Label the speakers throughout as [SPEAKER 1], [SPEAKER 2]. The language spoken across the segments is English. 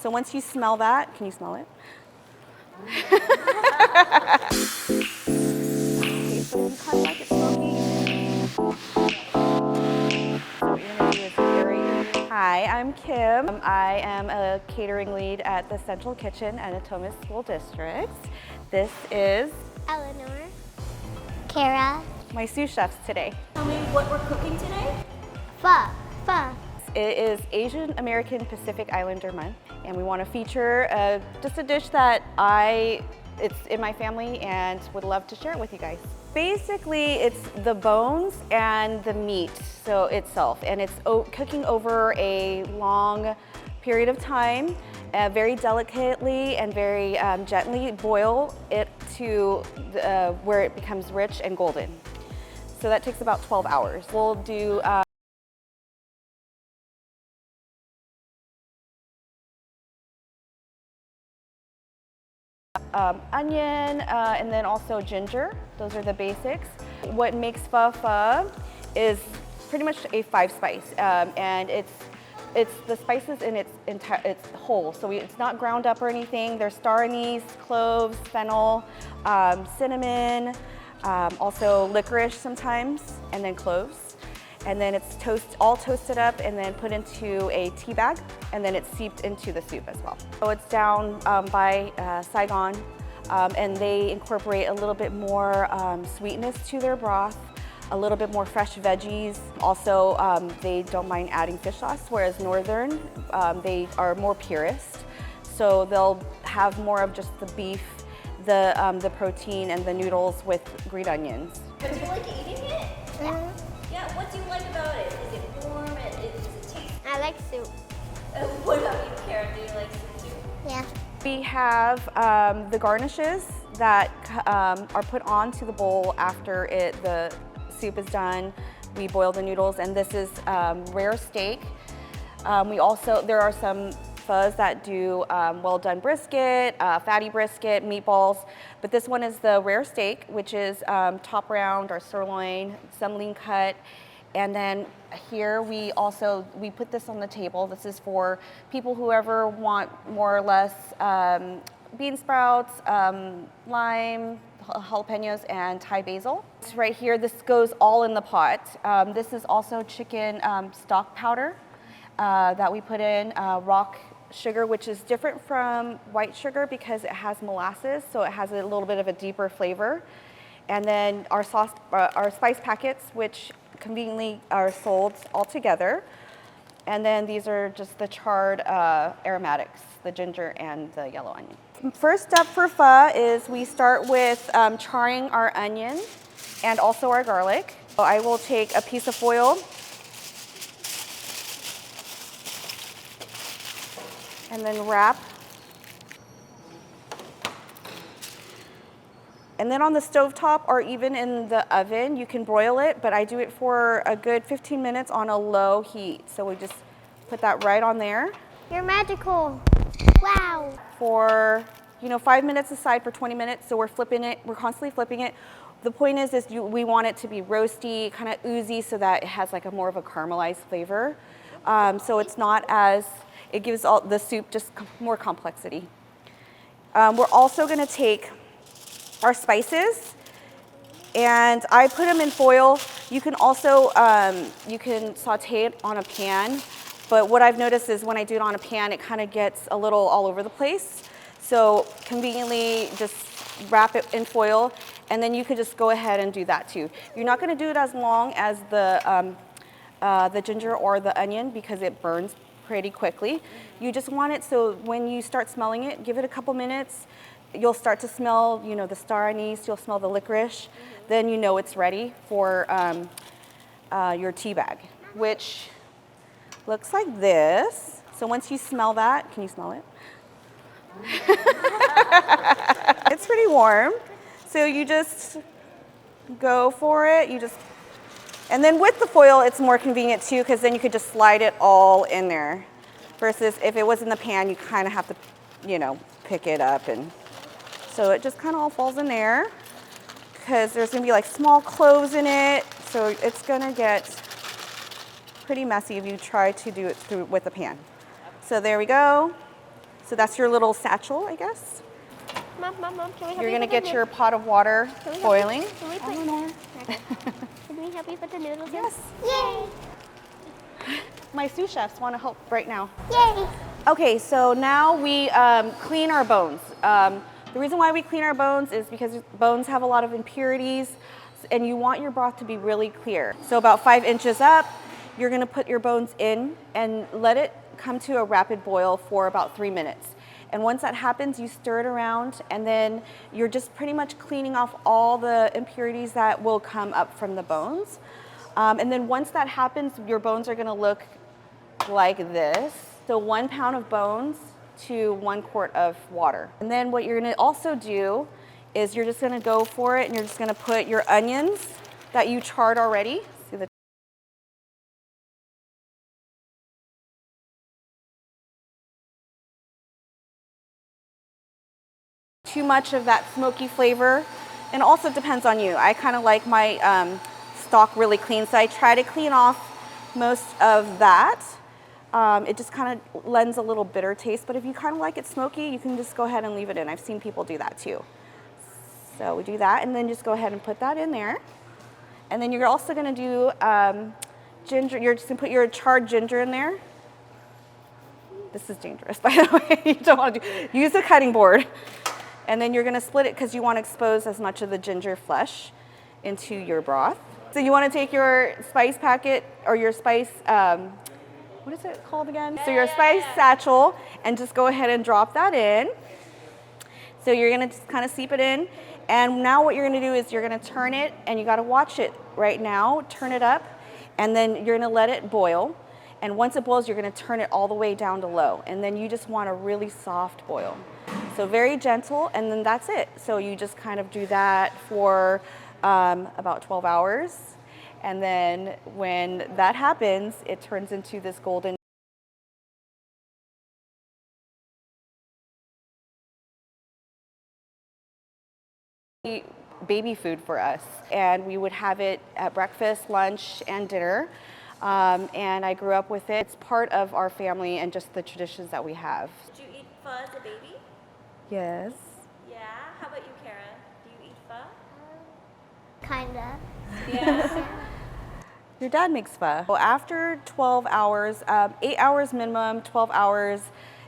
[SPEAKER 1] So once you smell that, can you smell it? Okay, so you kind of like it smoky. So what you're gonna do is aerate. Hi, I'm Kim. I am a catering lead at the Central Kitchen at Atomas School District. This is
[SPEAKER 2] Eleanor. Kara.
[SPEAKER 1] my sous chefs today.
[SPEAKER 3] Tell me what we're cooking today.
[SPEAKER 2] Pho. Pho.
[SPEAKER 1] It is Asian American Pacific Islander Month, and we want to feature just a dish that it's in my family and would love to share it with you guys. Basically, it's the bones and the meat itself, and it's cooking over a long period of time, very delicately and very gently boil it to where it becomes rich and golden. So that takes about 12 hours. We'll do onion, and then also ginger. Those are the basics. What makes pho is pretty much a 5-spice, and it's the spices in its whole. So it's not ground up or anything. There's star anise, cloves, fennel, cinnamon, also licorice sometimes, and then cloves. And then it's all toasted up and then put into a tea bag, and then it's seeped into the soup as well. So it's down by Saigon, and they incorporate a little bit more sweetness to their broth, a little bit more fresh veggies. Also, they don't mind adding fish sauce, whereas Northern, they are more purist. So they'll have more of just the beef, the protein, and the noodles with green onions.
[SPEAKER 3] But do you like eating it? Yeah, what do you like about it? Is it warm? Does it taste?
[SPEAKER 2] I like soup.
[SPEAKER 3] What about you, Karen? Do you like soup too?
[SPEAKER 2] Yeah.
[SPEAKER 1] We have the garnishes that are put onto the bowl after the soup is done. We boil the noodles, and this is rare steak. There are some phos that do well-done brisket, fatty brisket, meatballs, but this one is the rare steak, which is top round or sirloin, some lean cut, and then here we put this on the table. This is for people who ever want more or less bean sprouts, lime, jalapenos, and Thai basil. Right here, this goes all in the pot. This is also chicken stock powder that we put in, rock sugar, which is different from white sugar because it has molasses, so it has a little bit of a deeper flavor. And then our spice packets, which conveniently are sold all together. And then these are just the charred aromatics, the ginger and the yellow onion. First step for pho is we start with charring our onion and also our garlic. So I will take a piece of foil and then wrap. And then on the stovetop or even in the oven, you can broil it, but I do it for a good 15 minutes on a low heat. So we just put that right on there.
[SPEAKER 2] You're magical. Wow.
[SPEAKER 1] For 5 minutes aside for 20 minutes, so we're flipping it, we're constantly flipping it. The point is we want it to be roasty, kind of oozy, so that it has like a more of a caramelized flavor. So it's not as, it gives the soup just more complexity. We're also gonna take our spices, and I put them in foil. You can also, you can saute it on a pan, but what I've noticed is when I do it on a pan, it kind of gets a little all over the place. So conveniently just wrap it in foil, and then you could just go ahead and do that too. You're not gonna do it as long as the ginger or the onion because it burns pretty quickly. You just want it so when you start smelling it, give it a couple minutes. You'll start to smell, the star anise, you'll smell the licorice. Then you know it's ready for your tea bag, which looks like this. So once you smell that, can you smell it? It's pretty warm. So you just go for it. And then with the foil, it's more convenient too, because then you could just slide it all in there. Versus if it was in the pan, you kind of have to, pick it up. And so it just kind of all falls in there because there's gonna be like small cloves in it. So it's gonna get pretty messy if you try to do it with the pan. So there we go. So that's your little satchel, I guess.
[SPEAKER 2] Mom, can we help
[SPEAKER 1] You're
[SPEAKER 2] you
[SPEAKER 1] gonna
[SPEAKER 2] put
[SPEAKER 1] get
[SPEAKER 2] the
[SPEAKER 1] your pot of water
[SPEAKER 2] Can we help
[SPEAKER 1] boiling.
[SPEAKER 2] you? Can we put-
[SPEAKER 1] Eleanor.
[SPEAKER 2] Okay. Can we help you put the noodles in?
[SPEAKER 1] Yes.
[SPEAKER 2] Yay!
[SPEAKER 1] My sous chefs want to help right now.
[SPEAKER 2] Yay!
[SPEAKER 1] Okay, so now we clean our bones. The reason why we clean our bones is because bones have a lot of impurities and you want your broth to be really clear. So about 5 inches up, you're gonna put your bones in and let it come to a rapid boil for about 3 minutes. And once that happens, you stir it around and then you're just pretty much cleaning off all the impurities that will come up from the bones. And then once that happens, your bones are gonna look like this. So 1 pound of bones to 1 quart of water. And then what you're gonna also do is you're just gonna go for it and you're just gonna put your onions that you charred already. See the too much of that smoky flavor. And also depends on you. I kind of like my stock really clean, so I try to clean off most of that. It just kind of lends a little bitter taste, but if you kind of like it smoky, you can just go ahead and leave it in. I've seen people do that too. So we do that, and then just go ahead and put that in there. And then you're also gonna do ginger. You're just gonna put your charred ginger in there. This is dangerous, by the way. You don't want to use a cutting board. And then you're gonna split it because you want to expose as much of the ginger flesh into your broth. So you want to take your spice packet or your spice, what is it called again? So your spice satchel, and just go ahead and drop that in. So you're gonna just kind of seep it in. And now what you're gonna do is you're gonna turn it, and you gotta watch it right now, turn it up, and then you're gonna let it boil. And once it boils, you're gonna turn it all the way down to low. And then you just want a really soft boil. So very gentle, and then that's it. So you just kind of do that for about 12 hours. And then when that happens, it turns into this golden baby food for us. And we would have it at breakfast, lunch, and dinner. And I grew up with it. It's part of our family and just the traditions that we have.
[SPEAKER 3] Did you eat pho as a baby?
[SPEAKER 1] Yes.
[SPEAKER 3] Yeah. How about you, Kara? Do you eat pho?
[SPEAKER 2] Kinda.
[SPEAKER 3] Yeah.
[SPEAKER 1] Your dad makes pho. So after 12 hours, 8 hours minimum, 12 hours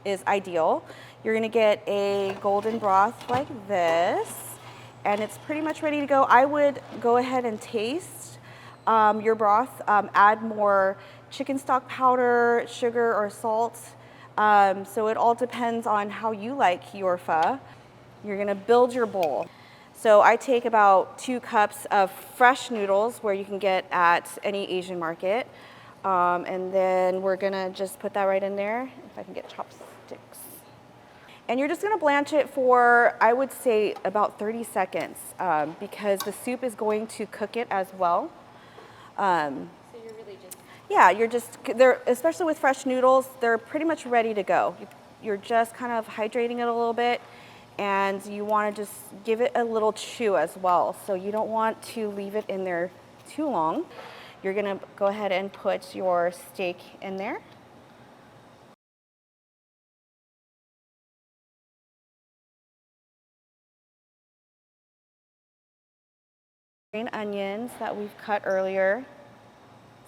[SPEAKER 1] is ideal. You're gonna get a golden broth like this, and it's pretty much ready to go. I would go ahead and taste your broth, add more chicken stock powder, sugar, or salt. So it all depends on how you like your pho. You're gonna build your bowl. So I take about 2 cups of fresh noodles, where you can get at any Asian market. And then we're gonna just put that right in there, if I can get chopsticks. And you're just gonna blanch it for, I would say, about 30 seconds, because the soup is going to cook it as well.
[SPEAKER 3] So you're really just...
[SPEAKER 1] Yeah, they're, especially with fresh noodles, they're pretty much ready to go. You're just kind of hydrating it a little bit, and you want to just give it a little chew as well. So you don't want to leave it in there too long. You're gonna go ahead and put your steak in there. Green onions that we've cut earlier.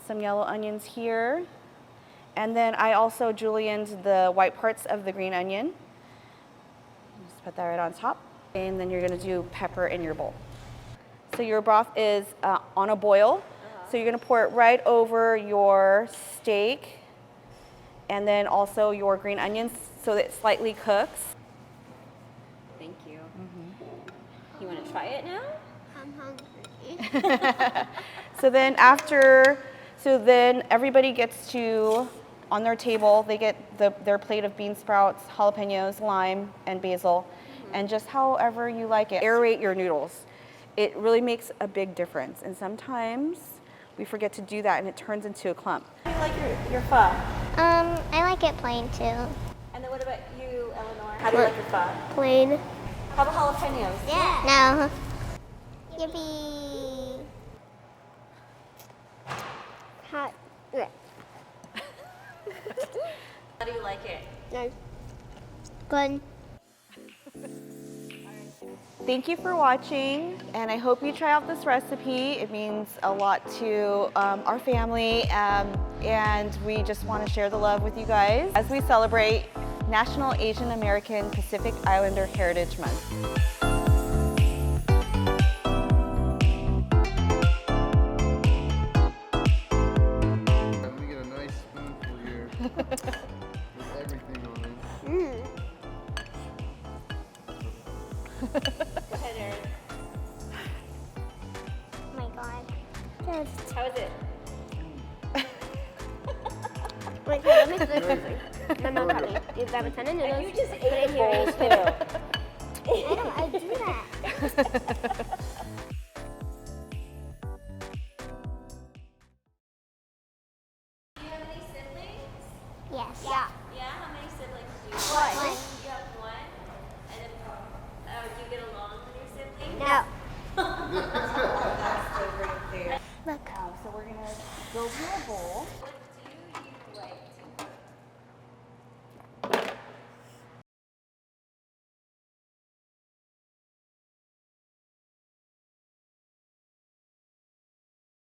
[SPEAKER 1] Some yellow onions here. And then I also julienned the white parts of the green onion. Just put that right on top. And then you're gonna do pepper in your bowl. So your broth is on a boil. So you're gonna pour it right over your steak, and then also your green onions, so that it slightly cooks.
[SPEAKER 3] Thank you. You want to try it now?
[SPEAKER 2] I'm hungry.
[SPEAKER 1] So then everybody gets to, on their table, they get their plate of bean sprouts, jalapenos, lime, and basil, and just however you like it. Aerate your noodles. It really makes a big difference, and sometimes we forget to do that and it turns into a clump.
[SPEAKER 3] How do you like your pho?
[SPEAKER 2] I like it plain too.
[SPEAKER 3] And then what about you, Eleanor? How do you like your pho?
[SPEAKER 2] Plain.
[SPEAKER 3] How about jalapenos?
[SPEAKER 2] Yeah. No. Yippee. Hot. Yeah.
[SPEAKER 3] How do you like it?
[SPEAKER 2] No. good.
[SPEAKER 1] Thank you for watching, and I hope you try out this recipe. It means a lot to our family, and we just want to share the love with you guys as we celebrate National Asian American Pacific Islander Heritage Month.
[SPEAKER 4] Let me get a nice spoonful here with everything on it.
[SPEAKER 3] Go ahead, Erin.
[SPEAKER 2] Oh my god.
[SPEAKER 3] How is it?
[SPEAKER 2] Wait, so let me do this quickly. My mom taught me. You grab a ton of noodles,
[SPEAKER 3] You just
[SPEAKER 2] put it
[SPEAKER 3] ate a
[SPEAKER 2] here.
[SPEAKER 3] bowl too.
[SPEAKER 2] I do that.